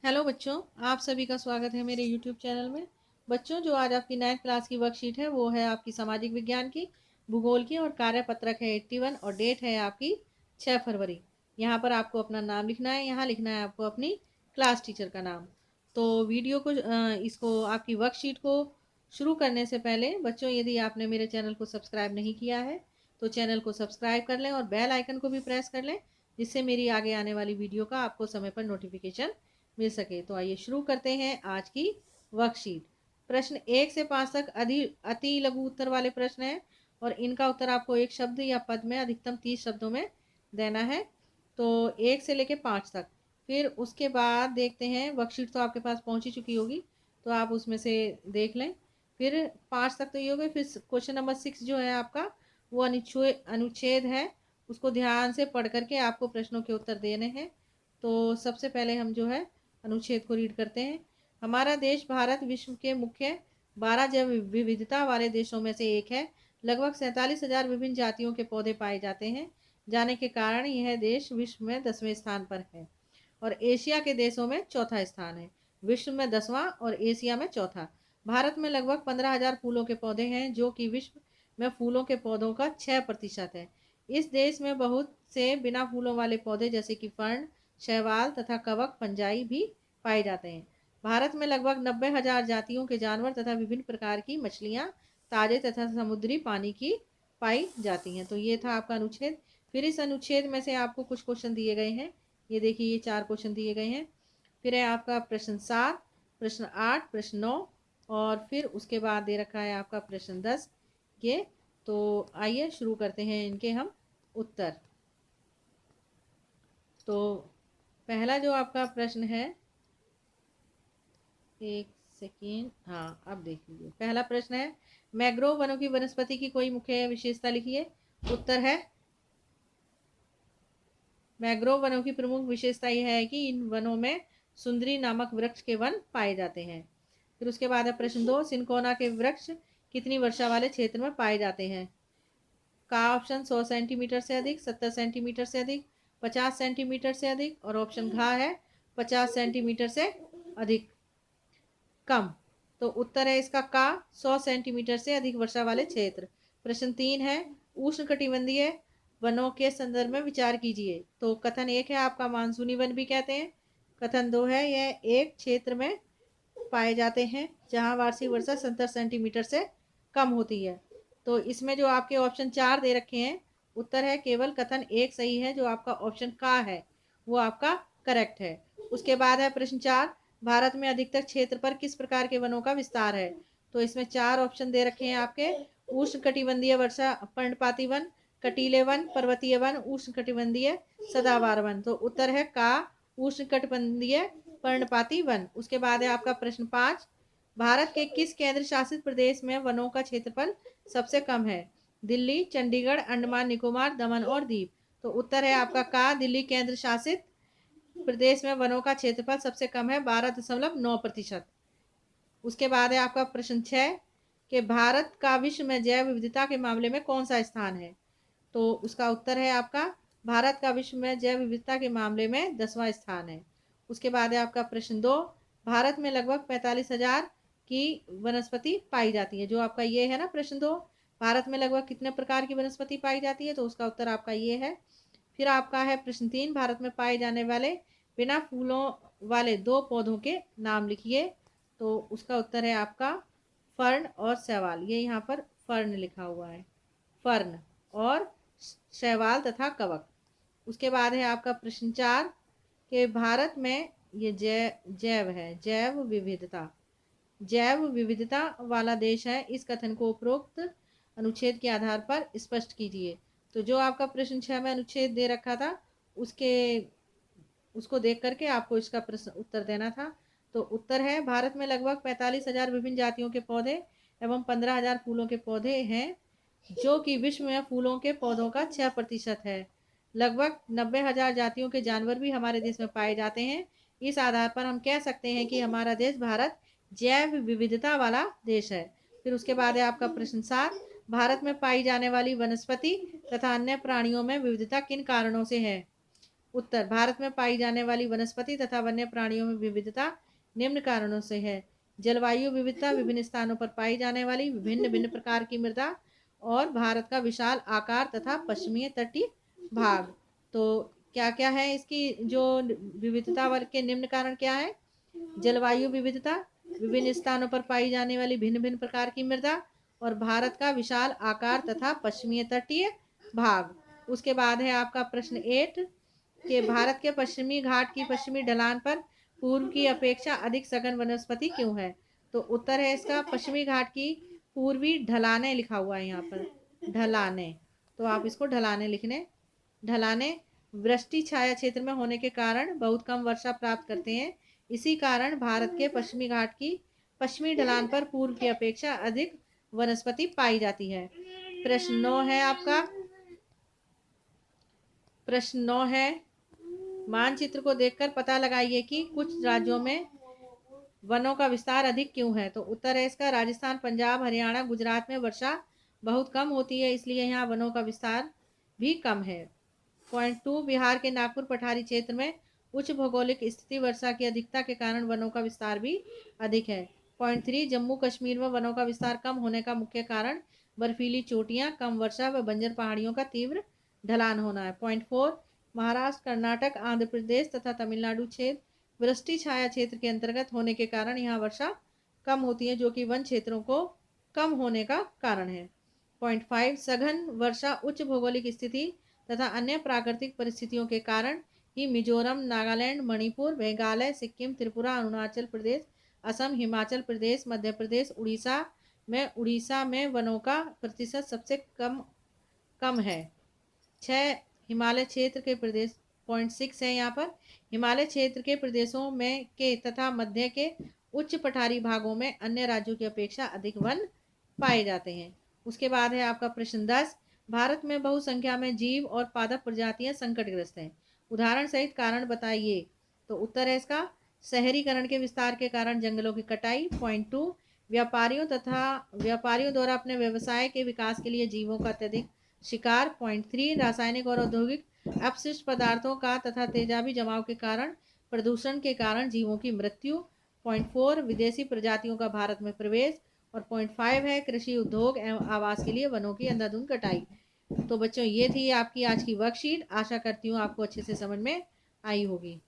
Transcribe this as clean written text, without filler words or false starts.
Hello बच्चों, आप सभी का स्वागत है मेरे यूट्यूब चैनल में। बच्चों, जो आज आपकी 9th क्लास की वर्कशीट है वो है आपकी सामाजिक विज्ञान की, भूगोल की और कार्यपत्रक है 81 और डेट है आपकी 6 फरवरी। यहाँ पर आपको अपना नाम लिखना है, यहाँ लिखना है आपको अपनी क्लास टीचर का नाम। तो वीडियो को इसको आपकी वर्कशीट को शुरू करने से पहले बच्चों, यदि आपने मेरे चैनल को सब्सक्राइब नहीं किया है तो चैनल को सब्सक्राइब कर लें और बेल आइकन को भी प्रेस कर लें, जिससे मेरी आगे आने वाली वीडियो का आपको समय पर नोटिफिकेशन मिल सके। तो आइए शुरू करते हैं आज की वर्कशीट। प्रश्न 1 से 5 तक अति लघु उत्तर वाले प्रश्न हैं और इनका उत्तर आपको एक शब्द या पद में अधिकतम 30 शब्दों में देना है। तो 1 से लेके 5 तक। फिर उसके बाद देखते हैं, वर्कशीट तो आपके पास पहुंच ही चुकी होगी तो आप उसमें से देख लें। फिर 5 तक तो ये हो गए। फिर क्वेश्चन नंबर 6 जो है आपका, वो अनुच्छेद है, उसको ध्यान से पढ़ करके आपको प्रश्नों के उत्तर देने हैं। तो सबसे पहले हम जो है अनुच्छेद को रीड करते हैं। हमारा देश भारत विश्व के मुख्य 12 जैव विविधता वाले देशों में से एक है। लगभग 47,000 विभिन्न जातियों के पौधे पाए जाते हैं जाने के कारण यह देश विश्व में 10वें स्थान पर है और एशिया के देशों में चौथा स्थान है। विश्व में 10वां और एशिया में चौथा। भारत में लगभग 15,000 फूलों के पौधे हैं, जो कि विश्व में फूलों के पौधों का 6% है। इस देश में बहुत से बिना फूलों वाले पौधे जैसे कि फर्न, शैवाल तथा कवक पंजाई भी पाए जाते हैं। भारत में लगभग 90,000 जातियों के जानवर तथा विभिन्न प्रकार की मछलियाँ ताजे तथा समुद्री पानी की पाई जाती हैं। तो ये था आपका अनुच्छेद। फिर इस अनुच्छेद में से आपको कुछ क्वेश्चन दिए गए हैं। ये देखिए, ये 4 क्वेश्चन दिए गए हैं। फिर है आपका प्रश्न 7, प्रश्न 8, प्रश्न 9 और फिर उसके बाद दे रखा है आपका प्रश्न 10। ये तो आइए शुरू करते हैं इनके हम उत्तर। तो पहला जो आपका प्रश्न है, एक सेकेंड, हाँ अब देख लीजिए। पहला प्रश्न है, मैंग्रोव वनों की वनस्पति की कोई मुख्य विशेषता लिखिए। उत्तर है, मैंग्रोव वनों की प्रमुख विशेषता यह है कि इन वनों में सुंदरी नामक वृक्ष के वन पाए जाते हैं। फिर उसके बाद है प्रश्न 2, सिनकोना के वृक्ष कितनी वर्षा वाले क्षेत्र में पाए जाते हैं। का ऑप्शन 100 सेंटीमीटर से अधिक, 70 सेंटीमीटर से अधिक, 50 सेंटीमीटर से अधिक और ऑप्शन घ है 50 सेंटीमीटर से अधिक कम। तो उत्तर है इसका का 100 सेंटीमीटर से अधिक वर्षा वाले क्षेत्र। प्रश्न 3 है, उष्णकटिबंधीय वनों के संदर्भ में विचार कीजिए। तो कथन 1 है आपका मानसूनी वन भी कहते हैं। कथन 2 है, यह एक क्षेत्र में पाए जाते हैं जहां वार्षिक वर्षा 70 सेंटीमीटर से कम होती है। तो इसमें जो आपके ऑप्शन 4 दे रखे हैं, उत्तर है केवल कथन 1 सही है, जो आपका ऑप्शन का है वो आपका करेक्ट है। उसके बाद है प्रश्न 4, भारत में अधिकतर क्षेत्र पर किस प्रकार के वनों का विस्तार है। तो इसमें 4 ऑप्शन दे रखे हैं आपके, उष्ण कटिबंधीय वर्षा पर्णपाती वन, कटीले वन, पर्वतीय वन, उष्ण कटिबंधीय सदाबहार वन। तो उत्तर है का उष्ण कटिबंधीय पर्णपाती वन। उसके बाद है आपका प्रश्न 5, भारत के किस केंद्र शासित प्रदेश में वनों का क्षेत्रफल सबसे कम है। दिल्ली, चंडीगढ़, अंडमान निकोबार, दमन और दीव। तो उत्तर है आपका का दिल्ली केंद्र शासित प्रदेश में वनों का क्षेत्रफल सबसे कम है, 12.9%। उसके बाद है आपका प्रश्न 6 कि भारत का विश्व में जैव विविधता के मामले में कौन सा स्थान है। तो उसका उत्तर है आपका, भारत का विश्व में जैव विविधता के मामले में 10वां स्थान है। उसके बाद है आपका प्रश्न 2, भारत में लगभग 45,000 की वनस्पति पाई जाती है। जो आपका ये है ना प्रश्न 2, भारत में लगभग कितने प्रकार की वनस्पति पाई जाती है, तो उसका उत्तर आपका ये है। फिर आपका है प्रश्न 3, भारत में पाए जाने वाले बिना फूलों वाले 2 पौधों के नाम लिखिए। तो उसका उत्तर है आपका फर्न और शैवाल। ये यहाँ पर फर्न लिखा हुआ है, फर्न और शैवाल तथा कवक। उसके बाद है आपका प्रश्न 4 कि भारत में ये जैव है, जैव विविधता, जैव विविधता वाला देश है। इस कथन को उपरोक्त अनुच्छेद के आधार पर स्पष्ट कीजिए। तो जो आपका प्रश्न 6 में अनुच्छेद दे रखा था, उसके उसको देख करके आपको इसका प्रश्न उत्तर देना था। तो उत्तर है, भारत में लगभग 45,000 विभिन्न जातियों के पौधे एवं 15,000 फूलों के पौधे हैं, जो कि विश्व में फूलों के पौधों का 6% है। लगभग 90,000 जातियों के जानवर भी हमारे देश में पाए जाते हैं। इस आधार पर हम कह सकते हैं कि हमारा देश भारत जैव विविधता वाला देश है। फिर उसके बाद है आपका प्रश्न 7, भारत में पाई जाने वाली वनस्पति तथा अन्य प्राणियों में विविधता किन कारणों से है। उत्तर, भारत में पाई जाने वाली वनस्पति तथा वन्य प्राणियों में विविधता निम्न कारणों से है। जलवायु विविधता, विभिन्न स्थानों पर पाई जाने वाली विभिन्न भिन्न प्रकार की मृदा, और भारत का विशाल आकार तथा पश्चिमी तटीय भाग। तो क्या क्या है इसकी जो विविधता वर्ग के निम्न कारण क्या है? जलवायु विविधता, विभिन्न स्थानों पर पाई जाने वाली भिन्न भिन्न प्रकार की मृदा, और भारत का विशाल आकार तथा पश्चिमी तटीय भाग। उसके बाद है आपका प्रश्न 8 कि भारत के पश्चिमी घाट की पश्चिमी ढलान पर पूर्व की अपेक्षा अधिक सघन वनस्पति क्यों है? तो उत्तर है इसका पश्चिमी घाट की पूर्वी ढलाने लिखा हुआ है यहाँ पर, ढलाने। तो आप इसको ढलाने लिखने। ढलाने वृष्टि छाया क्षेत्र में होने के कारण बहुत कम वर्षा प्राप्त करते हैं। इसी कारण भारत के पश्चिमी घाट की पश्चिमी ढलान पर पूर्व की अपेक्षा अधिक वनस्पति पाई जाती है। प्रश्न 9 है आपका। प्रश्न 9 है, मानचित्र को देखकर पता लगाइए कि कुछ राज्यों में वनों का विस्तार अधिक क्यों है? तो उत्तर है इसका राजस्थान, पंजाब, हरियाणा, गुजरात में वर्षा बहुत कम होती है, इसलिए यहाँ वनों का विस्तार भी कम है। पॉइंट 2, बिहार के नागपुर पठारी क्षेत्र में उच्च भौगोलिक स्थिति, वर्षा की अधिकता के कारण वनों का विस्तार भी अधिक है। पॉइंट 3, जम्मू कश्मीर में वनों का विस्तार कम होने का मुख्य कारण बर्फीली चोटियां, कम वर्षा व बंजर पहाड़ियों का तीव्र ढलान होना है। पॉइंट 4, महाराष्ट्र, कर्नाटक, आंध्र प्रदेश तथा तमिलनाडु क्षेत्र वृष्टि छाया क्षेत्र के अंतर्गत होने के कारण यहाँ वर्षा कम होती है, जो कि वन क्षेत्रों को कम होने का कारण है। पॉइंट 5, सघन वर्षा उच्च भौगोलिक स्थिति तथा अन्य प्राकृतिक परिस्थितियों के कारण ही मिजोरम, नागालैंड, मणिपुर, मेघालय, सिक्किम, त्रिपुरा, अरुणाचल प्रदेश, असम, हिमाचल प्रदेश, मध्य प्रदेश, उड़ीसा में वनों का प्रतिशत सबसे कम है। 6, हिमालय क्षेत्र के प्रदेश। पॉइंट 6 है यहाँ पर, हिमालय क्षेत्र के प्रदेशों में के तथा मध्य के उच्च पठारी भागों में अन्य राज्यों की अपेक्षा अधिक वन पाए जाते हैं। उसके बाद है आपका प्रश्न 10, भारत में बहुसंख्या में जीव और पादप प्रजातियां संकटग्रस्त हैं, उदाहरण सहित कारण बताइए। तो उत्तर है इसका शहरीकरण के विस्तार के कारण जंगलों की कटाई। पॉइंट 2, व्यापारियों द्वारा अपने व्यवसाय के विकास के लिए जीवों का अत्यधिक शिकार। पॉइंट 3, रासायनिक और औद्योगिक अपशिष्ट पदार्थों का तथा तेजाबी जमाव के कारण प्रदूषण के कारण जीवों की मृत्यु। पॉइंट 4, विदेशी प्रजातियों का भारत में प्रवेश। और पॉइंट 5 है कृषि, उद्योग एवं आवास के लिए वनों की अंधाधुंध कटाई। तो बच्चों ये थी आपकी आज की वर्कशीट। आशा करती हूँ आपको अच्छे से समझ में आई होगी।